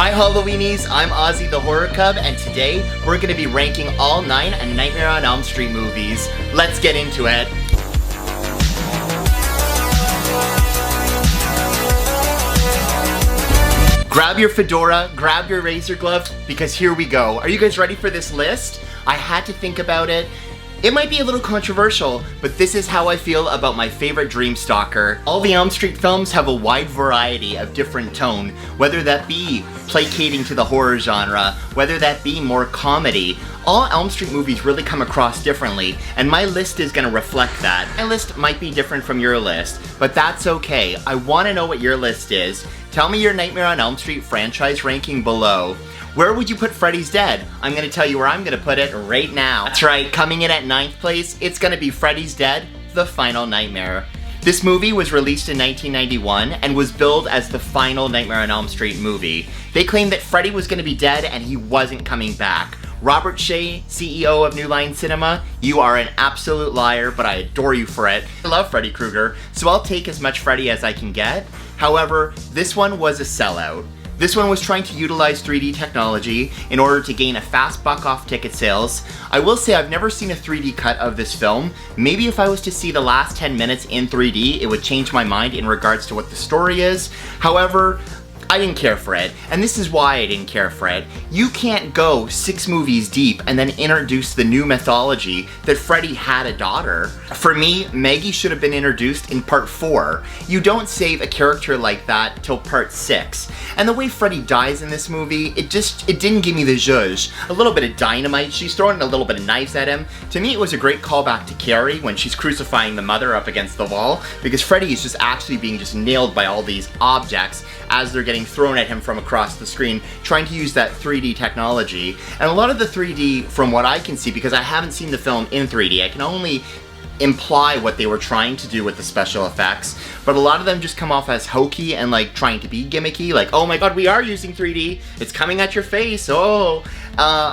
Hi Halloweenies, I'm Ozzy the Horror Cub, and today we're going to be ranking all 9 Nightmare on Elm Street movies. Let's get into it. Grab your fedora, grab your razor glove, because here we go. Are you guys ready for this list? I had to think about it. It might be a little controversial, but this is how I feel about my favorite Dream Stalker. All the Elm Street films have a wide variety of different tone, whether that be placating to the horror genre, whether that be more comedy. All Elm Street movies really come across differently, and my list is gonna reflect that. My list might be different from your list, but that's okay. I wanna know what your list is. Tell me your Nightmare on Elm Street franchise ranking below. Where would you put Freddys Dead? I'm gonna tell you where I'm gonna put it right now. That's right, coming in at 9th place, it's gonna be Freddys Dead, The Final Nightmare. This movie was released in 1991 and was billed as the final Nightmare on Elm Street movie. They claimed that Freddy was gonna be dead and he wasn't coming back. Robert Shea, CEO of New Line Cinema, you are an absolute liar, but I adore you for it. I love Freddy Krueger, so I'll take as much Freddy as I can get. However, this one was a sellout. This one was trying to utilize 3D technology in order to gain a fast buck off ticket sales. I will say I've never seen a 3D cut of this film. Maybe if I was to see the last 10 minutes in 3D, it would change my mind in regards to what the story is. However, I didn't care for it, and this is why I didn't care for it. You can't go 6 movies deep and then introduce the new mythology that Freddy had a daughter. For me, Maggie should have been introduced in part 4. You don't save a character like that till part 6. And the way Freddy dies in this movie, it didn't give me the zhuzh. A little bit of dynamite, she's throwing a little bit of knives at him. To me, it was a great callback to Carrie when she's crucifying the mother up against the wall, because Freddy is just actually being just nailed by all these objects as they're getting thrown at him from across the screen, trying to use that 3D technology. And a lot of the 3D, from what I can see, because I haven't seen the film in 3D, I can only imply what they were trying to do with the special effects, but a lot of them just come off as hokey and like trying to be gimmicky, like, oh my god, we are using 3D, it's coming at your face, oh.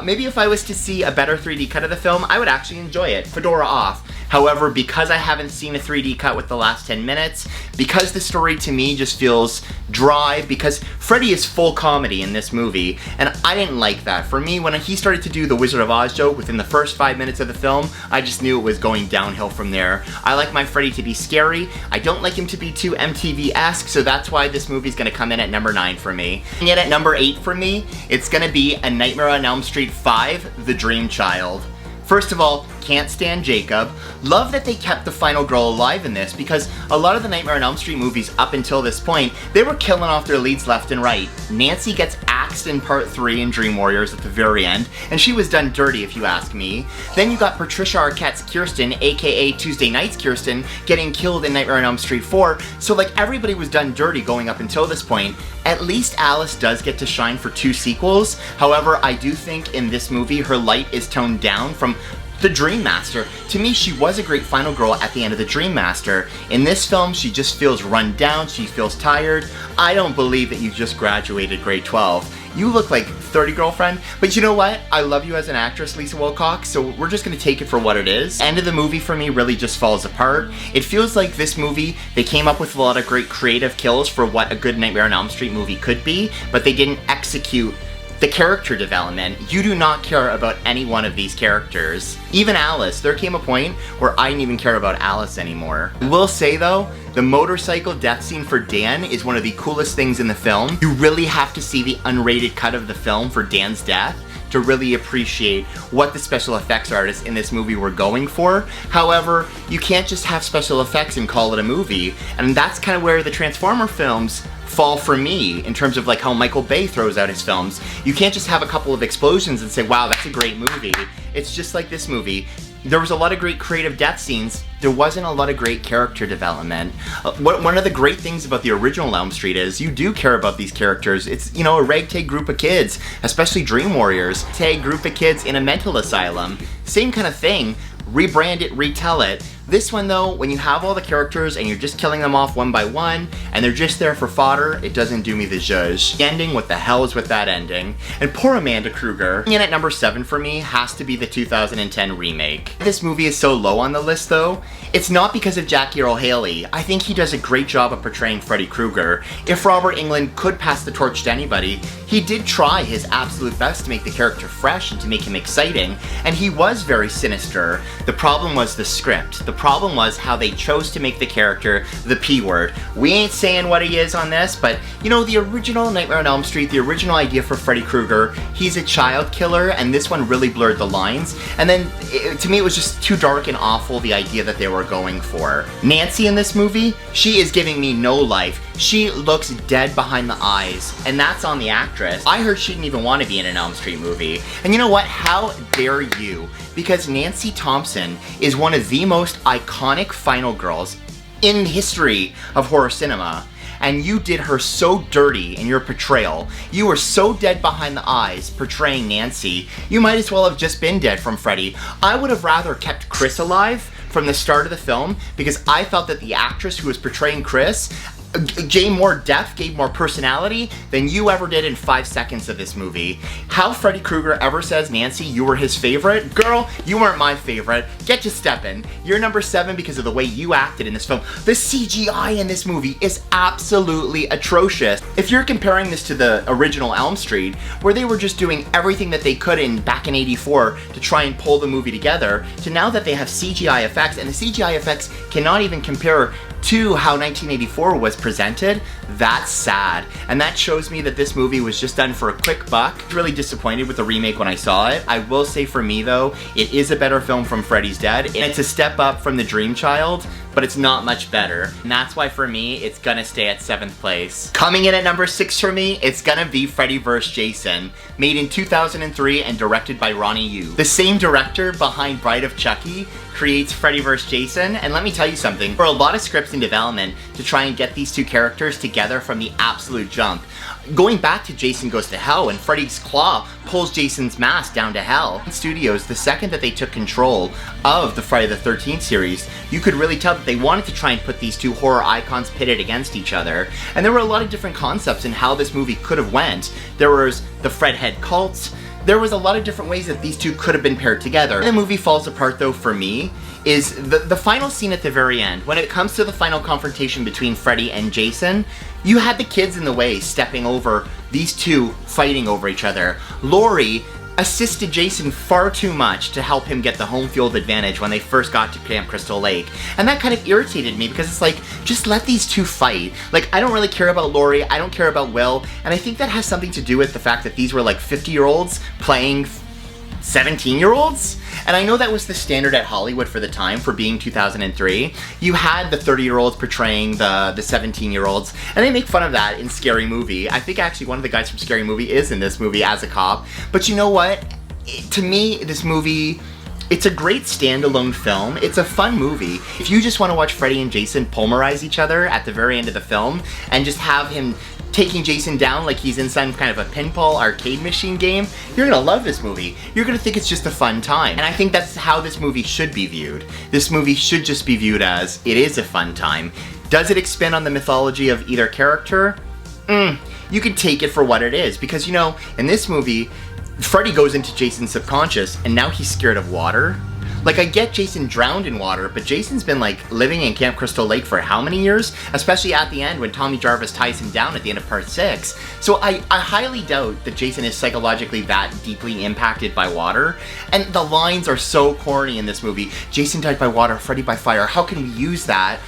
Maybe if I was to see a better 3D cut of the film, I would actually enjoy it, fedora off. However, because I haven't seen a 3D cut with the last 10 minutes, because the story to me just feels dry, because Freddy is full comedy in this movie, and I didn't like that. For me, when he started to do the Wizard of Oz joke within the first 5 minutes of the film, I just knew it was going downhill from there. I like my Freddy to be scary, I don't like him to be too MTV-esque, so that's why this movie's gonna come in at number 9 for me. And yet at number 8 for me, it's gonna be A Nightmare on Elm Street 5, The Dream Child. First of all, can't stand Jacob. Love that they kept the final girl alive in this, because a lot of the Nightmare on Elm Street movies up until this point, they were killing off their leads left and right. Nancy gets axed in part 3 in Dream Warriors at the very end, and she was done dirty if you ask me. Then you got Patricia Arquette's Kirsten, aka Tuesday Night's Kirsten, getting killed in Nightmare on Elm Street 4, so like everybody was done dirty going up until this point. At least Alice does get to shine for 2 sequels. However, I do think in this movie her light is toned down from the Dream Master. To me, she was a great final girl at the end of the Dream Master. In this film, she just feels run down, she feels tired. I don't believe that you just graduated grade 12. You look like 30, girlfriend. But you know what? I love you as an actress, Lisa Wilcox, so we're just gonna take it for what it is. End of the movie for me really just falls apart. It feels like this movie, they came up with a lot of great creative kills for what a good Nightmare on Elm Street movie could be, but they didn't execute the character development. You do not care about any one of these characters. Even Alice, there came a point where I didn't even care about Alice anymore. I will say though, the motorcycle death scene for Dan is one of the coolest things in the film. You really have to see the unrated cut of the film for Dan's death to really appreciate what the special effects artists in this movie were going for. However, you can't just have special effects and call it a movie, and that's kind of where the Transformer films fall for me in terms of like how Michael Bay throws out his films. You can't just have a couple of explosions and say, wow, that's a great movie. It's just like this movie. There was a lot of great creative death scenes. There wasn't a lot of great character development. One of the great things about the original Elm Street is you do care about these characters. It's, you know, a ragtag group of kids, especially Dream Warriors. Tag group of kids in a mental asylum. Same kind of thing. Rebrand it, retell it. This one though, when you have all the characters and you're just killing them off one by one, and they're just there for fodder, it doesn't do me the zhuzh. The ending, what the hell is with that ending? And poor Amanda Kruger. And at number 7 for me has to be the 2010 remake. This movie is so low on the list though, it's not because of Jackie Earle Haley. I think he does a great job of portraying Freddy Krueger. If Robert Englund could pass the torch to anybody, he did try his absolute best to make the character fresh and to make him exciting, and he was very sinister. The problem was the script. The problem was how they chose to make the character the P word. We ain't saying what he is on this, but you know, the original Nightmare on Elm Street, the original idea for Freddy Krueger, he's a child killer, and this one really blurred the lines. And then, to me, it was just too dark and awful, the idea that they were going for. Nancy in this movie, she is giving me no life. She looks dead behind the eyes, and that's on the actress. I heard she didn't even want to be in an Elm Street movie. And you know what? How dare you? Because Nancy Thompson is one of the most iconic final girls in history of horror cinema. And you did her so dirty in your portrayal. You were so dead behind the eyes portraying Nancy. You might as well have just been dead from Freddy. I would have rather kept Chris alive from the start of the film, because I felt that the actress who was portraying Chris gave more depth, gave more personality than you ever did in 5 seconds of this movie. How Freddy Krueger ever says, Nancy, you were his favorite? Girl, you weren't my favorite. Get to steppin'. You're number 7 because of the way you acted in this film. The CGI in this movie is absolutely atrocious. If you're comparing this to the original Elm Street, where they were just doing everything that they could back in '84 to try and pull the movie together, to now that they have CGI effects, and the CGI effects cannot even compare to how 1984 was presented, that's sad. And that shows me that this movie was just done for a quick buck. I was really disappointed with the remake when I saw it. I will say for me though, it is a better film from Freddys Dead. And it's a step up from The Dream Child, but it's not much better. And that's why for me, it's gonna stay at 7th place. Coming in at number 6 for me, it's gonna be Freddy vs. Jason, made in 2003 and directed by Ronnie Yu. The same director behind Bride of Chucky creates Freddy vs. Jason, and let me tell you something, there were a lot of scripts in development to try and get these two characters together from the absolute jump. Going back to Jason Goes to Hell, and Freddy's claw pulls Jason's mask down to hell. In studios, the second that they took control of the Friday the 13th series, you could really tell that they wanted to try and put these two horror icons pitted against each other. And there were a lot of different concepts in how this movie could have went. There was the Fredhead cults. There was a lot of different ways that these two could have been paired together. The movie falls apart though for me is the final scene at the very end. When it comes to the final confrontation between Freddy and Jason, you had the kids in the way stepping over these two fighting over each other. Laurie assisted Jason far too much to help him get the home field advantage when they first got to Camp Crystal Lake. And that kind of irritated me because it's like, just let these two fight. Like, I don't really care about Laurie, I don't care about Will, and I think that has something to do with the fact that these were like 50-year-olds playing 17-year-olds? And I know that was the standard at Hollywood for the time, for being 2003. You had the 30-year-olds portraying the 17-year-olds, and they make fun of that in Scary Movie. I think actually one of the guys from Scary Movie is in this movie as a cop. But you know what? To me, this movie, it's a great standalone film. It's a fun movie. If you just want to watch Freddy and Jason pulverize each other at the very end of the film, and just have him taking Jason down like he's in some kind of a pinball arcade machine game, you're gonna love this movie. You're gonna think it's just a fun time. And I think that's how this movie should be viewed. This movie should just be viewed as, it is a fun time. Does it expand on the mythology of either character? You can take it for what it is, because you know, in this movie, Freddy goes into Jason's subconscious and now he's scared of water. Like, I get Jason drowned in water, but Jason's been like living in Camp Crystal Lake for how many years? Especially at the end when Tommy Jarvis ties him down at the end of part 6. So I highly doubt that Jason is psychologically that deeply impacted by water. And the lines are so corny in this movie. Jason died by water, Freddy by fire. How can we use that?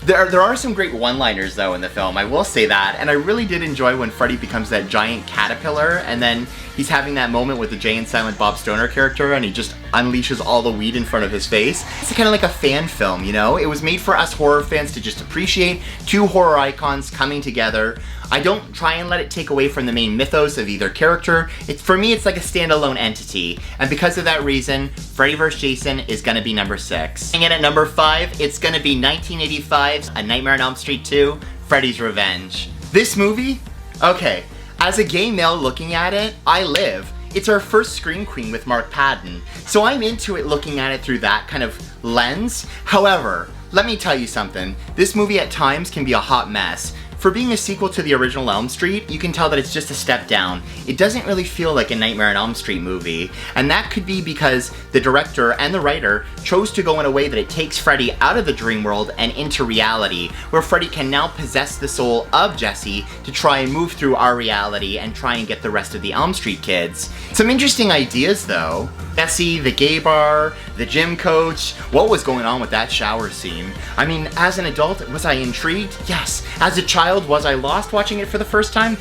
There are some great one-liners though in the film, I will say that, and I really did enjoy when Freddy becomes that giant caterpillar and then he's having that moment with the Jay and Silent Bob Stoner character and he just unleashes all the weed in front of his face. It's kind of like a fan film, you know? It was made for us horror fans to just appreciate two horror icons coming together. I don't try and let it take away from the main mythos of either character. For me, it's like a standalone entity. And because of that reason, Freddy vs. Jason is gonna be number 6. And at number 5, it's gonna be 1985's A Nightmare on Elm Street 2, Freddy's Revenge. This movie, okay, as a gay male looking at it, I live it's our first Scream Queen with Mark Patton, so I'm into it looking at it through that kind of lens. However, let me tell you something, this movie at times can be a hot mess. For being a sequel to the original Elm Street, you can tell that it's just a step down. It doesn't really feel like a Nightmare on Elm Street movie, and that could be because the director and the writer chose to go in a way that it takes Freddy out of the dream world and into reality, where Freddy can now possess the soul of Jesse to try and move through our reality and try and get the rest of the Elm Street kids. Some interesting ideas though. Jesse, the gay bar, the gym coach, what was going on with that shower scene? I mean, as an adult, was I intrigued? Yes. As a child, was I lost watching it for the first time?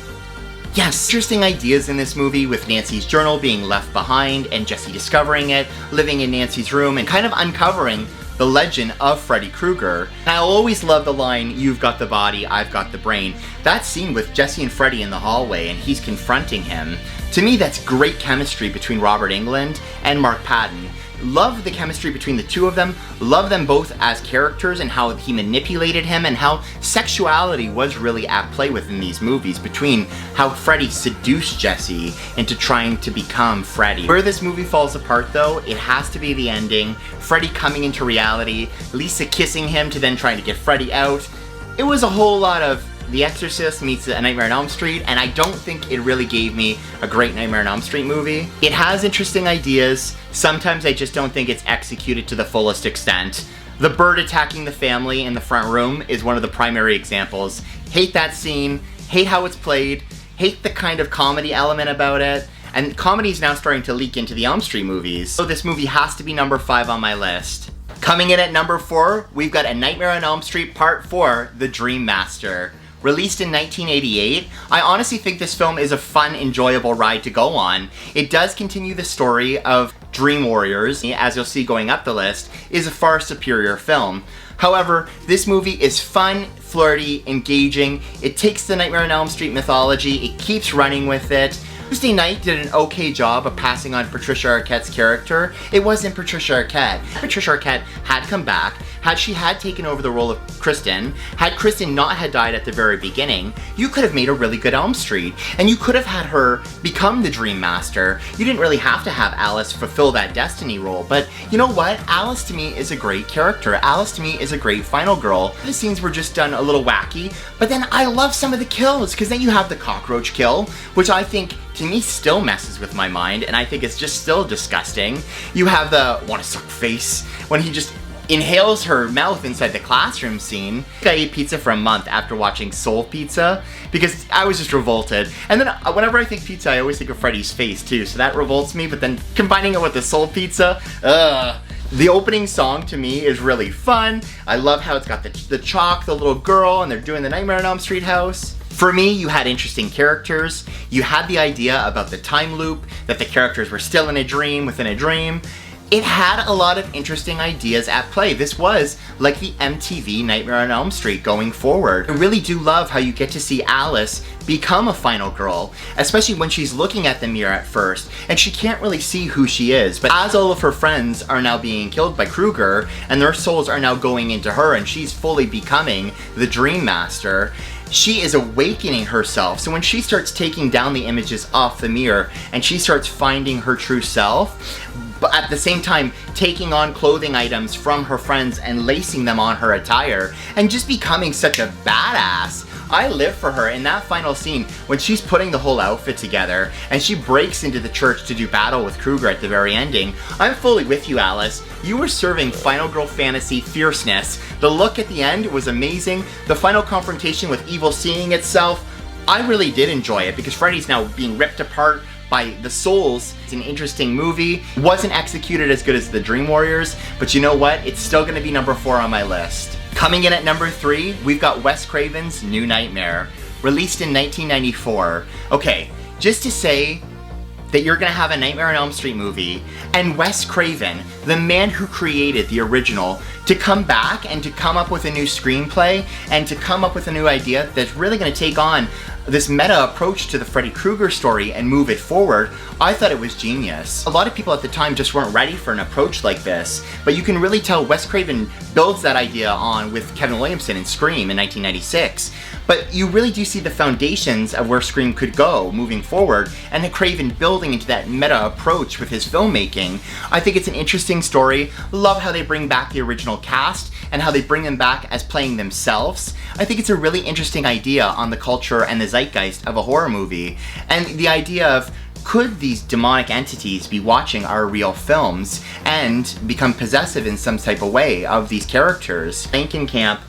Yes. Interesting ideas in this movie with Nancy's journal being left behind and Jesse discovering it, living in Nancy's room, and kind of uncovering the legend of Freddy Krueger. And I'll always love the line, "You've got the body, I've got the brain." That scene with Jesse and Freddy in the hallway and he's confronting him, to me that's great chemistry between Robert Englund and Mark Patton. Love the chemistry between the two of them, love them both as characters and how he manipulated him and how sexuality was really at play within these movies, between how Freddy seduced Jesse into trying to become Freddy. Where this movie falls apart though, it has to be the ending, Freddy coming into reality, Lisa kissing him to then trying to get Freddy out. It was a whole lot of The Exorcist meets A Nightmare on Elm Street, and I don't think it really gave me a great Nightmare on Elm Street movie. It has interesting ideas, sometimes I just don't think it's executed to the fullest extent. The bird attacking the family in the front room is one of the primary examples. Hate that scene, hate how it's played, hate the kind of comedy element about it, and comedy is now starting to leak into the Elm Street movies. So this movie has to be number 5 on my list. Coming in at number 4, we've got A Nightmare on Elm Street Part 4, The Dream Master. Released in 1988, I honestly think this film is a fun, enjoyable ride to go on. It does continue the story of Dream Warriors, as you'll see going up the list, is a far superior film. However, this movie is fun, flirty, engaging. It takes the Nightmare on Elm Street mythology, it keeps running with it. Tuesday Night did an okay job of passing on Patricia Arquette's character. It wasn't Patricia Arquette. Patricia Arquette had come back, had she had taken over the role of Kristen, had Kristen not had died at the very beginning, you could have made a really good Elm Street, and you could have had her become the Dream Master. You didn't really have to have Alice fulfill that Destiny role, but you know what? Alice to me is a great character. Alice to me is a great final girl. The scenes were just done a little wacky, but then I love some of the kills, because then you have the cockroach kill, which I think to me still messes with my mind, and I think it's just still disgusting. You have the wanna suck face, when he just inhales her mouth inside the classroom scene. I ate pizza for a month after watching Soul Pizza, because I was just revolted. And then whenever I think pizza, I always think of Freddy's face too, so that revolts me, but then combining it with the Soul Pizza, ugh. The opening song to me is really fun. I love how it's got the chalk, the little girl, and they're doing the Nightmare on Elm Street house. For me, you had interesting characters, you had the idea about the time loop, that the characters were still in a dream within a dream. It had a lot of interesting ideas at play. This was like the MTV Nightmare on Elm Street going forward. I really do love how you get to see Alice become a final girl, especially when she's looking at the mirror at first, and she can't really see who she is. But as all of her friends are now being killed by Krueger, and their souls are now going into her, and she's fully becoming the Dream Master, she is awakening herself. So when she starts taking down the images off the mirror, and she starts finding her true self, but at the same time taking on clothing items from her friends and lacing them on her attire, and just becoming such a badass. I live for her in that final scene when she's putting the whole outfit together and she breaks into the church to do battle with Krueger at the very ending. I'm fully with you, Alice. You were serving Final Girl fantasy fierceness. The look at the end was amazing. The final confrontation with evil seeing itself, I really did enjoy it, because Freddy's now being ripped apart by the souls. It's an interesting movie. Wasn't executed as good as the Dream Warriors, but you know what? It's still gonna be number 4 on my list. Coming in at number 3, we've got Wes Craven's New Nightmare, released in 1994. Okay, just to say that you're gonna have a Nightmare on Elm Street movie, and Wes Craven, the man who created the original, to come back and to come up with a new screenplay and to come up with a new idea that's really going to take on this meta approach to the Freddy Krueger story and move it forward, I thought it was genius. A lot of people at the time just weren't ready for an approach like this, but you can really tell Wes Craven builds that idea on with Kevin Williamson in Scream in 1996. But you really do see the foundations of where Scream could go moving forward, and the Craven building into that meta approach with his filmmaking. I think it's an interesting story. Love how they bring back the original cast and how they bring them back as playing themselves. I think it's a really interesting idea on the culture and the zeitgeist of a horror movie. And the idea of, could these demonic entities be watching our real films and become possessive in some type of way of these characters? Camp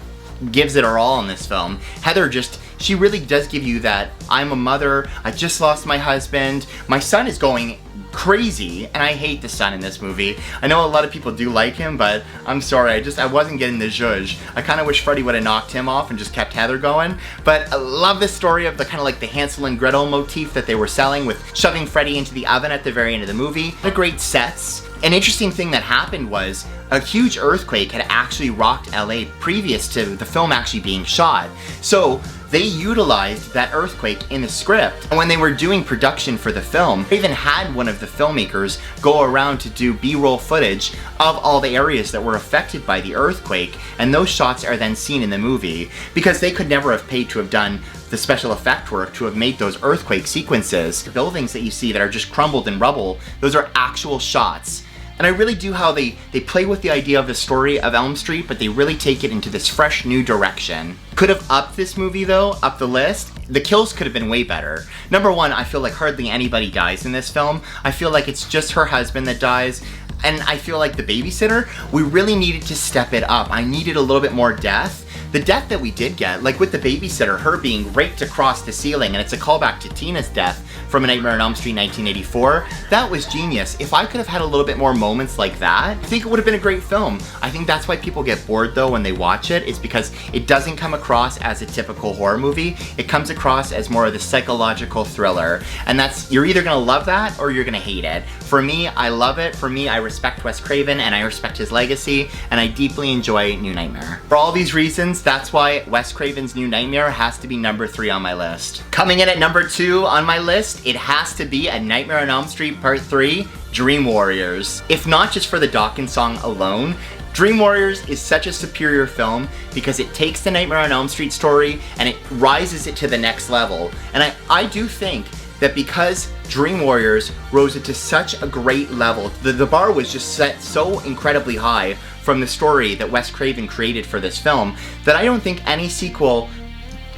gives it her all in this film. Heather she really does give you that, I'm a mother, I just lost my husband, my son is going crazy, and I hate the son in this movie. I know a lot of people do like him, but I'm sorry, I wasn't getting the zhuzh. I kind of wish Freddy would have knocked him off and just kept Heather going. But I love this story of the kind of like the Hansel and Gretel motif that they were selling with shoving Freddy into the oven at the very end of the movie. The great sets. An interesting thing that happened was a huge earthquake had actually rocked LA previous to the film actually being shot. So they utilized that earthquake in the script. And when they were doing production for the film, they even had one of the filmmakers go around to do B-roll footage of all the areas that were affected by the earthquake, and those shots are then seen in the movie, because they could never have paid to have done the special effect work to have made those earthquake sequences. The buildings that you see that are just crumbled in rubble, those are actual shots. And I really do how they play with the idea of the story of Elm Street, but they really take it into this fresh new direction. Could have upped this movie though, up the list. The kills could have been way better. Number one, I feel like hardly anybody dies in this film. I feel like it's just her husband that dies. And I feel like the babysitter, we really needed to step it up. I needed a little bit more death. The death that we did get, like with the babysitter, her being raked across the ceiling, and it's a callback to Tina's death from A Nightmare on Elm Street 1984, that was genius. If I could have had a little bit more moments like that, I think it would have been a great film. I think that's why people get bored though when they watch it, is because it doesn't come across as a typical horror movie. It comes across as more of the psychological thriller. And that's, you're either gonna love that or you're gonna hate it. For me, I love it. For me, I respect Wes Craven and I respect his legacy, and I deeply enjoy New Nightmare. For all these reasons, that's why Wes Craven's New Nightmare has to be number 3 on my list. Coming in at number 2 on my list, it has to be A Nightmare on Elm Street Part 3, Dream Warriors. If not just for the Dawkins song alone, Dream Warriors is such a superior film because it takes the Nightmare on Elm Street story and it rises it to the next level. And I do think that because Dream Warriors rose it to such a great level, the bar was just set so incredibly high from the story that Wes Craven created for this film, that I don't think any sequel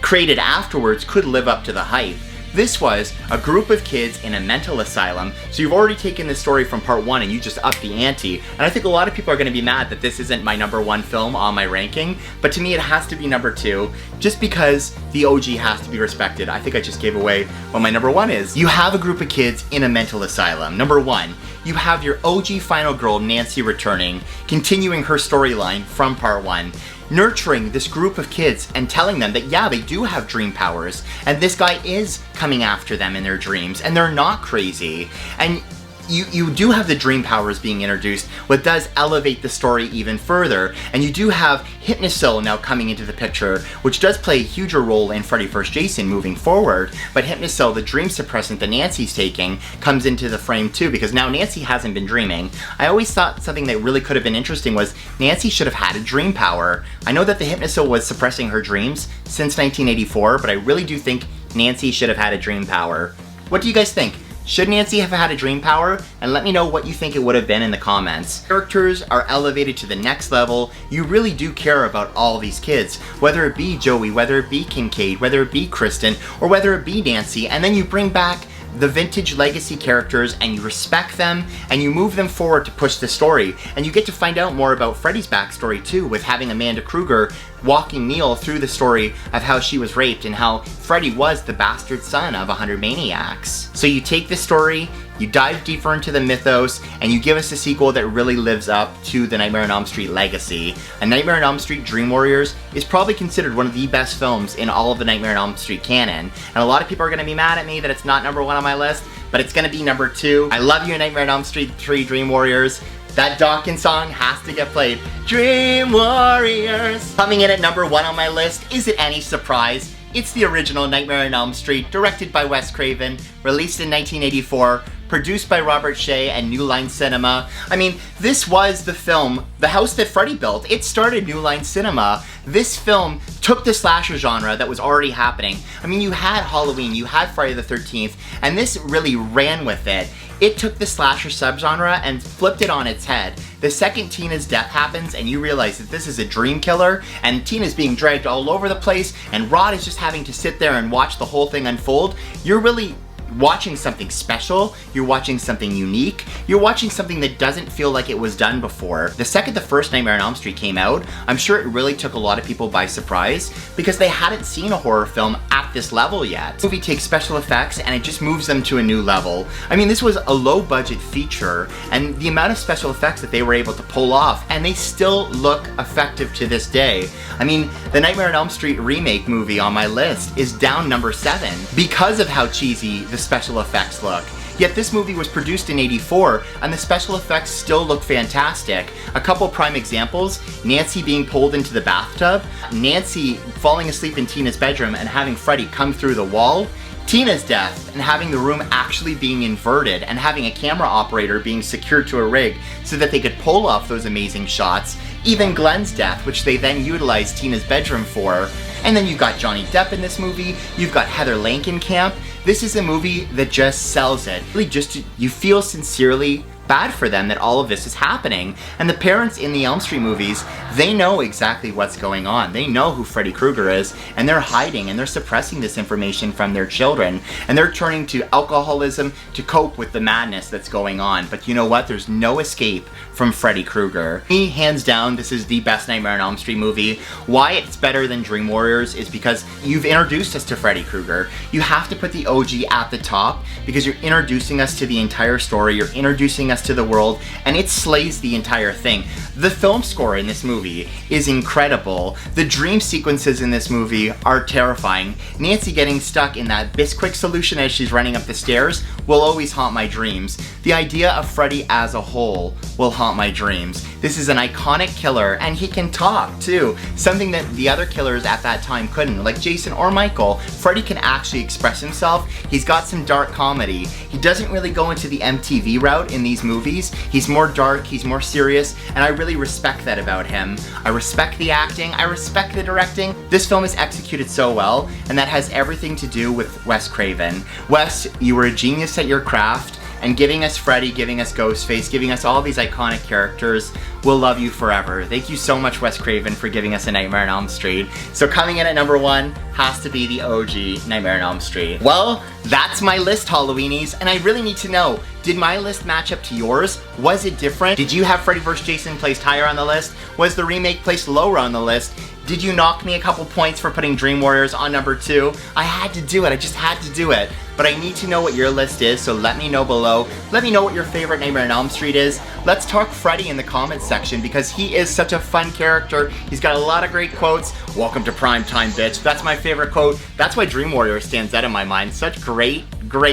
created afterwards could live up to the hype. This was a group of kids in a mental asylum, so you've already taken the story from part 1 and you just upped the ante. And I think a lot of people are going to be mad that this isn't my number 1 film on my ranking, but to me it has to be number 2, just because the OG has to be respected. I think I just gave away what my number 1 is. You have a group of kids in a mental asylum. Number 1, you have your OG final girl, Nancy, returning, continuing her storyline from part 1. Nurturing this group of kids and telling them that yeah, they do have dream powers, and this guy is coming after them in their dreams, and they're not crazy. And you do have the dream powers being introduced, what does elevate the story even further. And you do have Hypnosil now coming into the picture, which does play a huger role in Freddy vs. Jason moving forward. But Hypnosil, the dream suppressant that Nancy's taking, comes into the frame too, because now Nancy hasn't been dreaming. I always thought something that really could have been interesting was Nancy should have had a dream power. I know that the Hypnosil was suppressing her dreams since 1984, but I really do think Nancy should have had a dream power. What do you guys think? Should Nancy have had a dream power? And let me know what you think it would have been in the comments. Characters are elevated to the next level. You really do care about all these kids, whether it be Joey, whether it be Kincaid, whether it be Kristen, or whether it be Nancy, and then you bring back the vintage legacy characters and you respect them and you move them forward to push the story. And you get to find out more about Freddy's backstory too, with having Amanda Kruger walking Neil through the story of how she was raped and how Freddy was the bastard son of 100 maniacs. So you take the story, you dive deeper into the mythos, and you give us a sequel that really lives up to the Nightmare on Elm Street legacy. A Nightmare on Elm Street Dream Warriors is probably considered one of the best films in all of the Nightmare on Elm Street canon. And a lot of people are going to be mad at me that it's not number 1 on my list, but it's going to be number 2. I love you, Nightmare on Elm Street 3 Dream Warriors. That Dawkins song has to get played. Dream Warriors. Coming in at number 1 on my list, is it any surprise? It's the original Nightmare on Elm Street, directed by Wes Craven, released in 1984, produced by Robert Shea and New Line Cinema. I mean, this was the film, the house that Freddy built. It started New Line Cinema. This film took the slasher genre that was already happening. I mean, you had Halloween, you had Friday the 13th, and this really ran with it. It took the slasher subgenre and flipped it on its head. The second Tina's death happens and you realize that this is a dream killer and Tina's being dragged all over the place and Rod is just having to sit there and watch the whole thing unfold, you're really watching something special, you're watching something unique, you're watching something that doesn't feel like it was done before. The second the first Nightmare on Elm Street came out, I'm sure it really took a lot of people by surprise because they hadn't seen a horror film at this level yet. The movie takes special effects and it just moves them to a new level. I mean, this was a low budget feature and the amount of special effects that they were able to pull off, and they still look effective to this day. I mean, the Nightmare on Elm Street remake movie on my list is down number 7 because of how cheesy the special effects look. Yet this movie was produced in '84 and the special effects still look fantastic. A couple prime examples, Nancy being pulled into the bathtub, Nancy falling asleep in Tina's bedroom and having Freddy come through the wall, Tina's death and having the room actually being inverted and having a camera operator being secured to a rig so that they could pull off those amazing shots, even Glenn's death, which they then utilized Tina's bedroom for. And then you've got Johnny Depp in this movie, you've got Heather Langenkamp. This is a movie that just sells it. Really you feel sincerely bad for them that all of this is happening. And the parents in the Elm Street movies, they know exactly what's going on. They know who Freddy Krueger is, and they're hiding and they're suppressing this information from their children. And they're turning to alcoholism to cope with the madness that's going on. But you know what? There's no escape from Freddy Krueger. Me, hands down, this is the best Nightmare on Elm Street movie. Why it's better than Dream Warriors is because you've introduced us to Freddy Krueger. You have to put the OG at the top because you're introducing us to the entire story, you're introducing us to the world, and it slays the entire thing. The film score in this movie is incredible. The dream sequences in this movie are terrifying. Nancy getting stuck in that Bisquick solution as she's running up the stairs will always haunt my dreams. The idea of Freddy as a whole will haunt my dreams. This is an iconic killer, and he can talk too, something that the other killers at that time couldn't, like Jason or Michael. Freddy can actually express himself. He's got some dark comedy. He doesn't really go into the MTV route in these movies. He's more dark, he's more serious, and I really respect that about him. I respect the acting, I respect the directing. This film is executed so well, and that has everything to do with Wes Craven. Wes, you were a genius at your craft, and giving us Freddy, giving us Ghostface, giving us all these iconic characters. We'll love you forever. Thank you so much, Wes Craven, for giving us a Nightmare on Elm Street. So coming in at number 1 has to be the OG Nightmare on Elm Street. Well, that's my list, Halloweenies, and I really need to know, did my list match up to yours? Was it different? Did you have Freddy vs. Jason placed higher on the list? Was the remake placed lower on the list? Did you knock me a couple points for putting Dream Warriors on number 2? I had to do it, I just had to do it. But I need to know what your list is, so let me know below. Let me know what your favorite Nightmare on Elm Street is. Let's talk Freddy in the comments section because he is such a fun character. He's got a lot of great quotes. Welcome to prime time, bitch. That's my favorite quote. That's why Dream Warrior stands out in my mind. Such great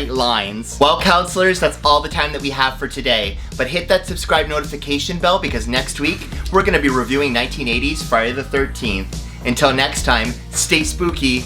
lines. Well, counselors, that's all the time that we have for today. But hit that subscribe notification bell because next week we're going to be reviewing 1980s Friday the 13th. Until next time, stay spooky.